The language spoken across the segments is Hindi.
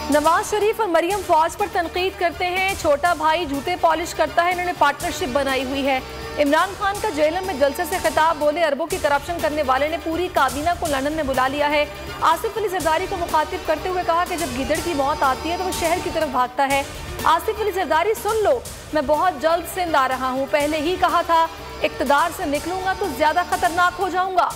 नवाज शरीफ और मरियम फौज पर तनकीद करते हैं, छोटा भाई जूते पॉलिश करता है, इन्होंने पार्टनरशिप बनाई हुई है। इमरान खान का जेलम में जलसे से खिताब, बोले अरबों की करप्शन करने वाले ने पूरी काबीना को लंदन में बुला लिया है। आसिफ अली जरदारी को मुखातिब करते हुए कहा कि जब गिदड़ की मौत आती है तो वो शहर की तरफ भागता है। आसिफ अली जरदारी, सुन लो, मैं बहुत जल्द सिंध आ रहा हूँ, पहले ही कहा था इक्तदार से निकलूंगा तो ज्यादा खतरनाक हो जाऊंगा।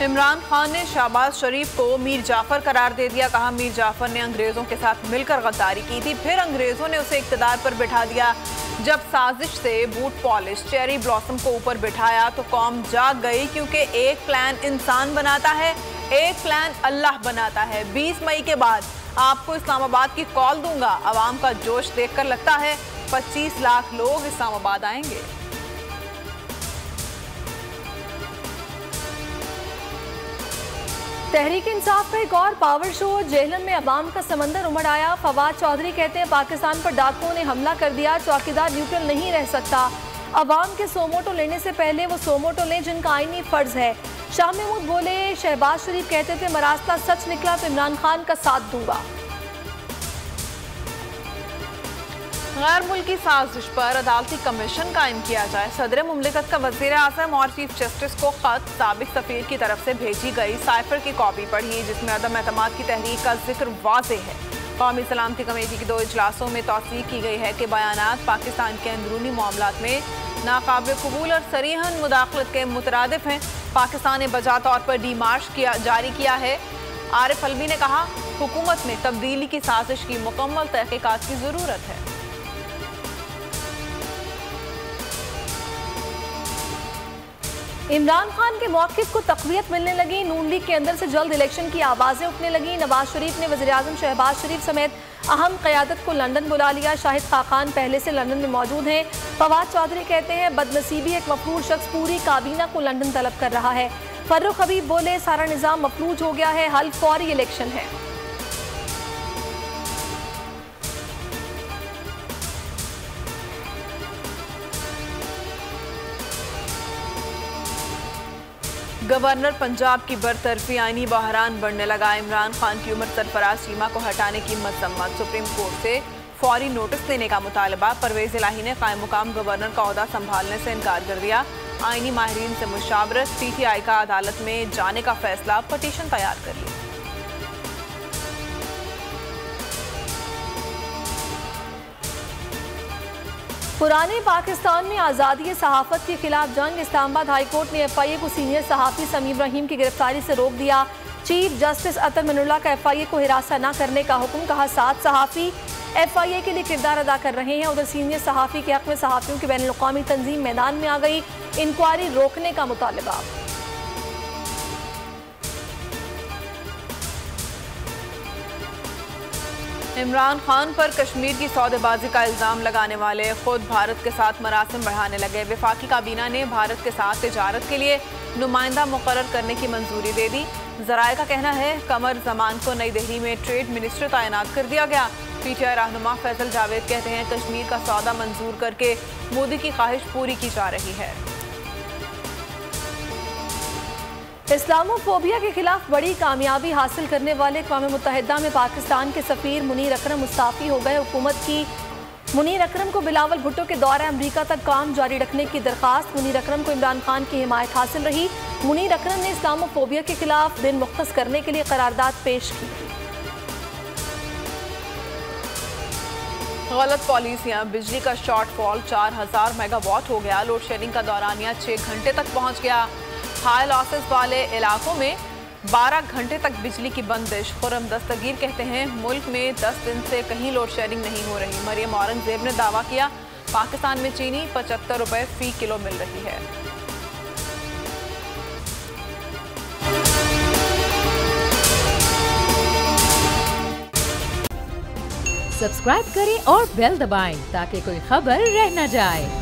इमरान खान ने शहबाज शरीफ को मीर जाफर करार दे दिया। कहा मीर जाफर ने अंग्रेजों के साथ मिलकर गद्दारी की थी, फिर अंग्रेजों ने उसे इक्तदार पर बिठा दिया। जब साजिश से बूट पॉलिश चेरी ब्लॉसम को ऊपर बिठाया तो कौम जाग गई, क्योंकि एक प्लान इंसान बनाता है, एक प्लान अल्लाह बनाता है। 20 मई के बाद आपको इस्लामाबाद की कॉल दूंगा। अवाम का जोश देखकर लगता है 25 लाख लोग इस्लामाबाद आएंगे। तहरीक इंसाफ का एक और पावर शो, जेहलम में अवाम का समंदर उमड़ आया। फवाद चौधरी कहते हैं पाकिस्तान पर डाकुओं ने हमला कर दिया, चौकीदार न्यूट्रल नहीं रह सकता। अवाम के सोमोटो लेने से पहले वो सोमोटो लें जिनका आईनी फर्ज है। शाह महमूद बोले शहबाज शरीफ कहते थे मरास्ता सच निकला तो इमरान खान का साथ दूंगा। गैर मुल्की साजिश पर अदालती कमीशन कायम किया जाए। सदर मुमलिकत का वज़ीर आज़म और चीफ जस्टिस को खत साबिक सफीर की तरफ से भेजी गई साइफर की कॉपी पढ़ी, जिसमें अदम एतमाद की तहरीक का जिक्र वाज़ेह है। कौमी सलामती कमेटी की 2 इजलासों में तौसीक की गई है कि बयानात पाकिस्तान के अंदरूनी मामलात में नाकाबिल कबूल और सरीहन मुदाखलत के मुतरादिफ हैं। पाकिस्तान ने बजा तौर पर डीमार्श जारी किया है। आरिफ अलवी ने कहा हुकूमत में तब्दीली की साजिश की मुकम्मल तहकीकात की ज़रूरत है। इमरान खान के मौक़िफ़ को तक़वियत मिलने लगी, नून लीग के अंदर से जल्द इलेक्शन की आवाज़ें उठने लगी। नवाज शरीफ ने वज़ीर-ए-आज़म शहबाज शरीफ समेत अहम क़यादत को लंदन बुला लिया। शाहिद खाकान पहले से लंदन में मौजूद हैं। फवाद चौधरी कहते हैं बदनसीबी एक मफलूज शख्स पूरी काबीना को लंदन तलब कर रहा है। फर्रुख हबीब बोले सारा निज़ाम मफलूज हो गया है, हल फौरी इलेक्शन है। गवर्नर पंजाब की बरतरफी आईनी बहरान बढ़ने लगा। इमरान खान की उम्र सरफराज सीमा को हटाने की मजम्मत, सुप्रीम कोर्ट से फौरी नोटिस देने का मुतालबा। परवेज इलाही ने कायम मुकाम गवर्नर का ओहदा संभालने से इनकार कर दिया। आईनी माहिरीन से मुशावरत, PTI का अदालत में जाने का फैसला, पटिशन तैयार कर ली। पुराने पाकिस्तान में आज़ादी सहाफ़त के खिलाफ जंग, इस्लामाबाद हाई कोर्ट ने FIA को सीनियर सहाफ़ी समीम इब्राहिम की गिरफ्तारी से रोक दिया। चीफ जस्टिस अतर मिनुल्लाह का FIA को हिरासत न करने का हुक्म। कहा 7 सहाफ़ी FIA के लिए किरदार अदा कर रहे हैं। उधर सीनियर सहाफ़ी के हक़ में सहाफ़ियों की बैनुल-अक़वामी तंजीम मैदान में आ गई, इंक्वायरी रोकने का मुतालबा। इमरान खान पर कश्मीर की सौदेबाजी का इल्ज़ाम लगाने वाले खुद भारत के साथ मरासिम बढ़ाने लगे। वफाकी काबीना ने भारत के साथ तिजारत के लिए नुमाइंदा मुकर्रर करने की मंजूरी दे दी। ज़राए का कहना है कमर जमान को नई दिल्ली में ट्रेड मिनिस्टर तैनात कर दिया गया। PTI रहनुमा फैसल जावेद कहते हैं कश्मीर का सौदा मंजूर करके मोदी की ख्वाहिश पूरी की जा रही है। इस्लामोफोबिया के खिलाफ बड़ी कामयाबी हासिल करने वाले अक़वाम मुत्तहिदा में पाकिस्तान के सफ़ीर मुनीर अकरम मुस्ताफ़ी हो गए। हुकूमत की मुनीर अकरम को बिलावल भुट्टो के दौरे अमरीका तक काम जारी रखने की दरख्वास्त। मुनीर अकरम को इमरान खान की हिमायत हासिल रही। मुनीर अकरम ने इस्लामोफोबिया के खिलाफ दिन मुख्तस करने के लिए करारदाद पेश की। गलत पॉलिसियां, बिजली का शॉर्टफॉल 4000 मेगावाट हो गया। लोड शेडिंग का दौरानिया 6 घंटे तक पहुंच गया। हाई लॉसेस वाले इलाकों में 12 घंटे तक बिजली की बंदिश। खुर्रम दस्तगीर कहते हैं मुल्क में 10 दिन से कहीं लोड शेडिंग नहीं हो रही। मरियम औरंगजेब ने दावा किया पाकिस्तान में चीनी 75 रुपए फी किलो मिल रही है। सब्सक्राइब करें और बेल दबाएं ताकि कोई खबर रह न जाए।